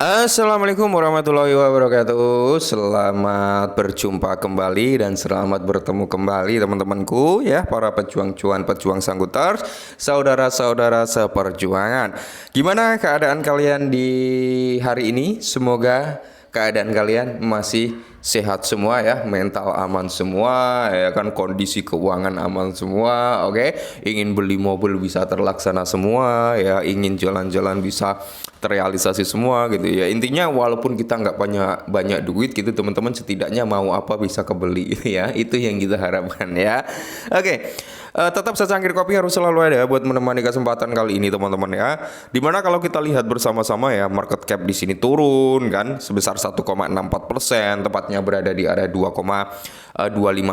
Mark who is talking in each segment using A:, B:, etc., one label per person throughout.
A: Assalamualaikum warahmatullahi wabarakatuh. Selamat berjumpa kembali dan selamat bertemu kembali teman-temanku ya, para pejuang cuan, pejuang sangguter, saudara-saudara seperjuangan. Gimana keadaan kalian di hari ini? Semoga keadaan kalian masih sehat semua ya, mental aman semua ya kan, kondisi keuangan aman semua. Oke, ingin beli mobil bisa terlaksana semua ya, ingin jalan-jalan bisa terrealisasi semua gitu ya. Intinya walaupun kita nggak banyak banyak duit gitu teman-teman, setidaknya mau apa bisa kebeli gitu ya, itu yang kita harapkan ya. Oke. Tetap secangkir kopi harus selalu ada buat menemani kesempatan kali ini teman-teman ya. Dimana kalau kita lihat bersama-sama ya, market cap di sini turun kan sebesar 1,64%, tepatnya berada di area 2,25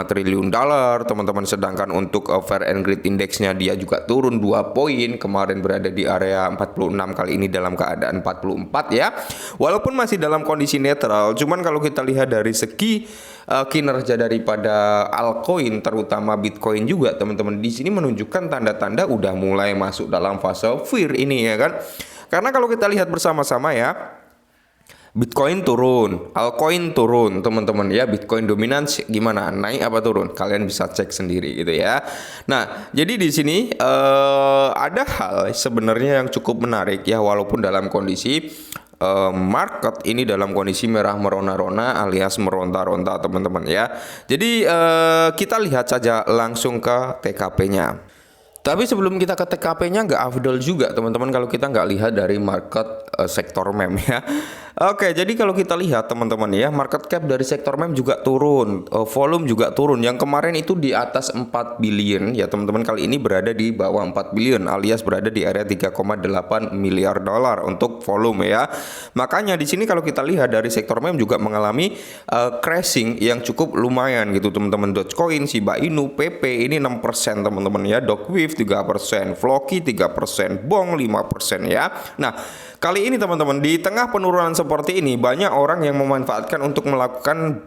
A: triliun dolar teman-teman. Sedangkan untuk Fair and Greed Index-nya dia juga turun 2 poin, kemarin berada di area 46, kali ini dalam keadaan 44 ya. Walaupun masih dalam kondisi netral, cuman kalau kita lihat dari segi kinerja daripada altcoin terutama Bitcoin juga teman-teman, di sini menunjukkan tanda-tanda udah mulai masuk dalam fase fear ini ya kan. Karena kalau kita lihat bersama-sama ya, Bitcoin turun, altcoin turun, teman-teman ya. Bitcoin dominan gimana? Naik apa turun? Kalian bisa cek sendiri gitu ya. Nah, jadi di sini ada hal sebenarnya yang cukup menarik ya, walaupun dalam kondisi market ini dalam kondisi merah merona-rona alias meronta-ronta teman-teman ya. Jadi kita lihat saja langsung ke TKP-nya. Tapi sebelum kita ke TKP-nya, nggak afdol juga teman-teman kalau kita nggak lihat dari market sektor meme ya. Oke, jadi kalau kita lihat teman-teman ya, market cap dari sektor meme juga turun, volume juga turun. Yang kemarin itu di atas 4 billion ya teman-teman, kali ini berada di bawah 4 billion alias berada di area 3,8 miliar dolar untuk volume ya. Makanya di sini kalau kita lihat dari sektor meme juga mengalami crashing yang cukup lumayan gitu teman-teman. Dogecoin, Shiba Inu, PP ini 6% teman-teman ya, Dogwifo 3%, Floki 3%, Bong 5% ya. Nah, kali ini teman-teman di tengah penurunan seperti ini banyak orang yang memanfaatkan untuk melakukan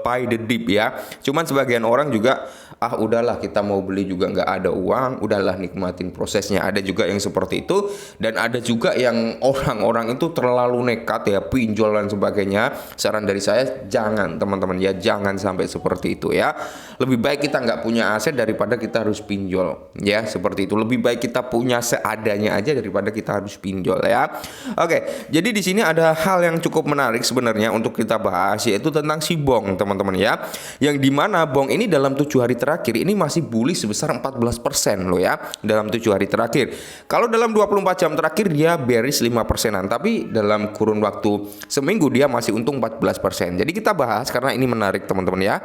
A: buy the dip ya. Cuman sebagian orang juga udahlah kita mau beli juga nggak ada uang, udahlah nikmatin prosesnya. Ada juga yang seperti itu, dan ada juga yang orang-orang itu terlalu nekat ya, pinjol dan sebagainya. Saran dari saya jangan teman-teman ya, jangan sampai seperti itu ya. Lebih baik kita nggak punya aset daripada kita harus pinjol ya, seperti itu. Lebih baik kita punya seadanya aja daripada kita harus pinjol ya. Oke, jadi di sini ada hal yang cukup menarik sebenarnya untuk kita bahas, yaitu tentang si Bong teman-teman ya. Yang dimana Bong ini dalam 7 hari terakhir ini masih bullish sebesar 14% loh ya, dalam 7 hari terakhir. Kalau dalam 24 jam terakhir dia bearish 5%-an, tapi dalam kurun waktu seminggu dia masih untung 14%. Jadi kita bahas karena ini menarik teman-teman ya.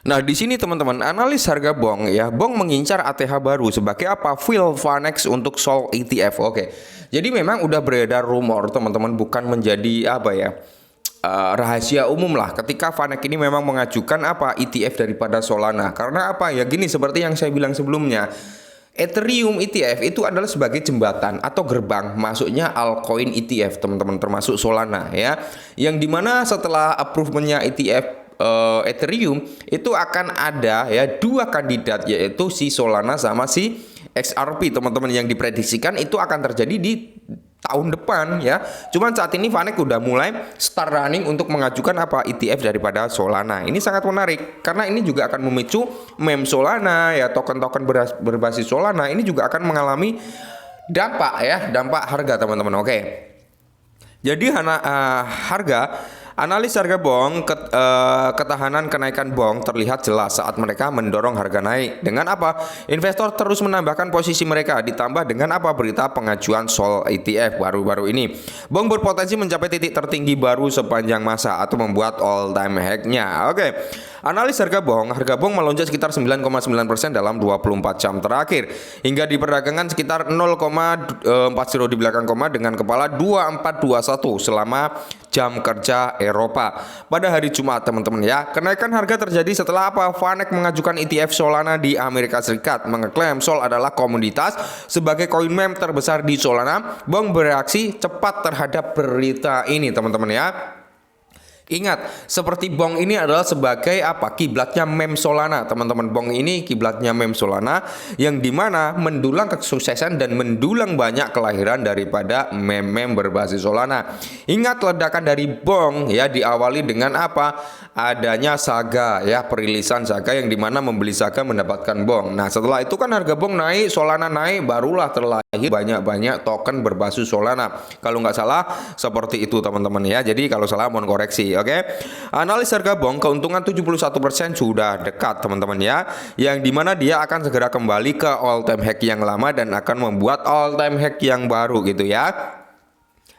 A: Nah, di sini teman-teman, analis harga Bong ya, Bong mengincar ATH baru sebagai apa? Phil Vanex untuk Sol ETF. Oke. Jadi memang udah beredar rumor teman-teman, bukan menjadi apa ya? Rahasia umum lah ketika Vanex ini memang mengajukan apa? ETF daripada Solana. Karena apa ya? Gini, seperti yang saya bilang sebelumnya, Ethereum ETF itu adalah sebagai jembatan atau gerbang masuknya altcoin ETF teman-teman, termasuk Solana ya. Yang dimana setelah approval-nya ETF Ethereum itu akan ada ya 2 kandidat, yaitu si Solana sama si XRP teman-teman, yang diprediksikan itu akan terjadi di tahun depan ya. Cuman saat ini Vanex udah mulai start running untuk mengajukan apa? ETF daripada Solana. Ini sangat menarik karena ini juga akan memicu meme Solana ya, token-token berbasis Solana ini juga akan mengalami dampak ya, dampak harga teman-teman. Oke. Jadi harga, analis harga Bong, ketahanan kenaikan Bong terlihat jelas saat mereka mendorong harga naik. Dengan apa? Investor terus menambahkan posisi mereka, ditambah dengan apa? Berita pengajuan Sol ETF baru-baru ini. Bong berpotensi mencapai titik tertinggi baru sepanjang masa atau membuat all time high-nya. Oke. Analis harga Bong melonjak sekitar 9,9% dalam 24 jam terakhir hingga di perdagangan sekitar 0,40 di belakang koma dengan kepala 2421 selama jam kerja Eropa pada hari Jumat teman-teman ya. Kenaikan harga terjadi setelah apa? Vanex mengajukan ETF Solana di Amerika Serikat, mengeklaim Sol adalah komoditas sebagai koin meme terbesar di Solana. Bong bereaksi cepat terhadap berita ini teman-teman ya. Ingat, seperti Bong ini adalah sebagai apa? Kiblatnya meme Solana, teman-teman. Bong ini kiblatnya meme Solana yang dimana mendulang kesuksesan dan mendulang banyak kelahiran daripada meme-meme berbasis Solana. Ingat, ledakan dari Bong ya diawali dengan apa? Adanya Saga ya, perilisan Saga yang dimana membeli Saga mendapatkan Bong. Nah, setelah itu kan harga Bong naik, Solana naik, barulah terlahir banyak-banyak token berbasis Solana. Kalau nggak salah seperti itu, teman-teman ya. Jadi kalau salah mohon koreksi. Oke. Analis harga Bong keuntungan 71% sudah dekat, teman-teman ya. Yang dimana dia akan segera kembali ke all time high yang lama dan akan membuat all time high yang baru gitu ya.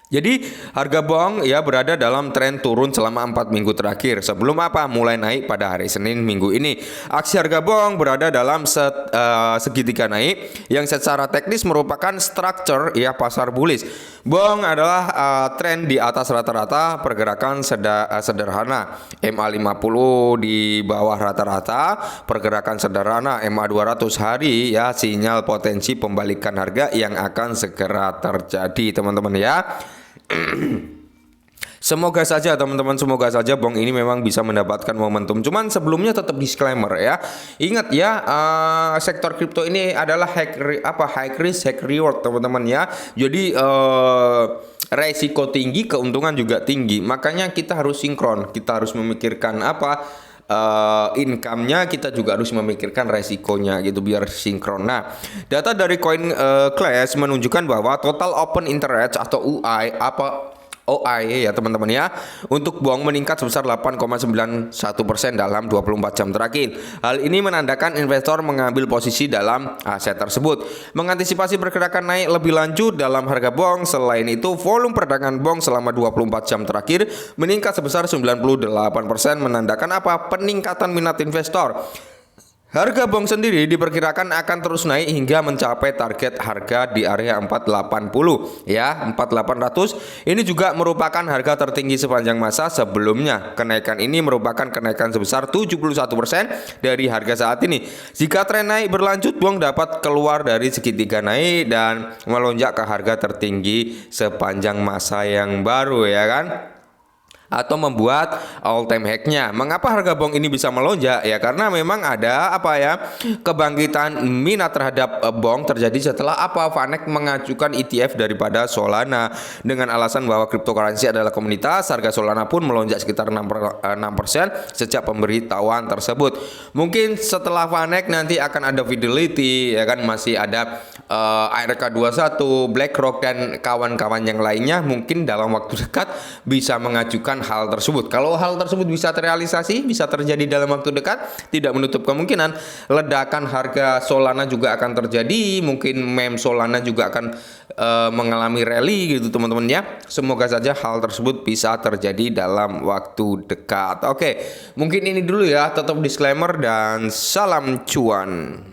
A: Jadi harga Bong ya berada dalam tren turun selama 4 minggu terakhir sebelum apa mulai naik pada hari Senin minggu ini. Aksi harga Bong berada dalam segitiga naik yang secara teknis merupakan structure ya pasar bullish. Bong adalah tren di atas rata-rata pergerakan sederhana. MA50 di bawah rata-rata pergerakan sederhana. MA200 hari ya sinyal potensi pembalikan harga yang akan segera terjadi, teman-teman ya. Semoga saja teman-teman, semoga saja Bong ini memang bisa mendapatkan momentum. Cuman sebelumnya tetap disclaimer ya. Ingat ya, sektor kripto ini adalah high risk high reward, teman-teman ya. Jadi resiko tinggi, keuntungan juga tinggi. Makanya kita harus sinkron. Kita harus memikirkan income-nya, kita juga harus memikirkan resikonya gitu biar sinkron. Nah, data dari CoinClass menunjukkan bahwa total open interest atau OI ya teman-teman ya untuk Bong meningkat sebesar 8,91% dalam 24 jam terakhir. Hal ini menandakan investor mengambil posisi dalam aset tersebut. Mengantisipasi pergerakan naik lebih lanjut dalam harga Bong. Selain itu, volume perdagangan Bong selama 24 jam terakhir meningkat sebesar 98%, menandakan apa? Peningkatan minat investor. Harga Bong sendiri diperkirakan akan terus naik hingga mencapai target harga di area 480 ya, 4800. Ini juga merupakan harga tertinggi sepanjang masa sebelumnya. Kenaikan ini merupakan kenaikan sebesar 71% dari harga saat ini. Jika tren naik berlanjut, Bong dapat keluar dari segitiga naik dan melonjak ke harga tertinggi sepanjang masa yang baru ya kan, atau membuat all time high-nya. Mengapa harga Bong ini bisa melonjak? Ya karena memang ada kebangkitan minat terhadap Bong terjadi setelah VanEck mengajukan ETF daripada Solana dengan alasan bahwa cryptocurrency adalah komunitas. Harga Solana pun melonjak sekitar 6% sejak pemberitahuan tersebut. Mungkin setelah VanEck nanti akan ada Fidelity ya kan, masih ada ARK21, BlackRock dan kawan-kawan yang lainnya mungkin dalam waktu dekat bisa mengajukan hal tersebut. Kalau hal tersebut bisa terrealisasi, bisa terjadi dalam waktu dekat, tidak menutup kemungkinan ledakan harga Solana juga akan terjadi. Mungkin meme Solana juga akan mengalami rally gitu teman-teman ya. Semoga saja hal tersebut bisa terjadi dalam waktu dekat. Oke, mungkin ini dulu ya, tetap disclaimer dan salam cuan.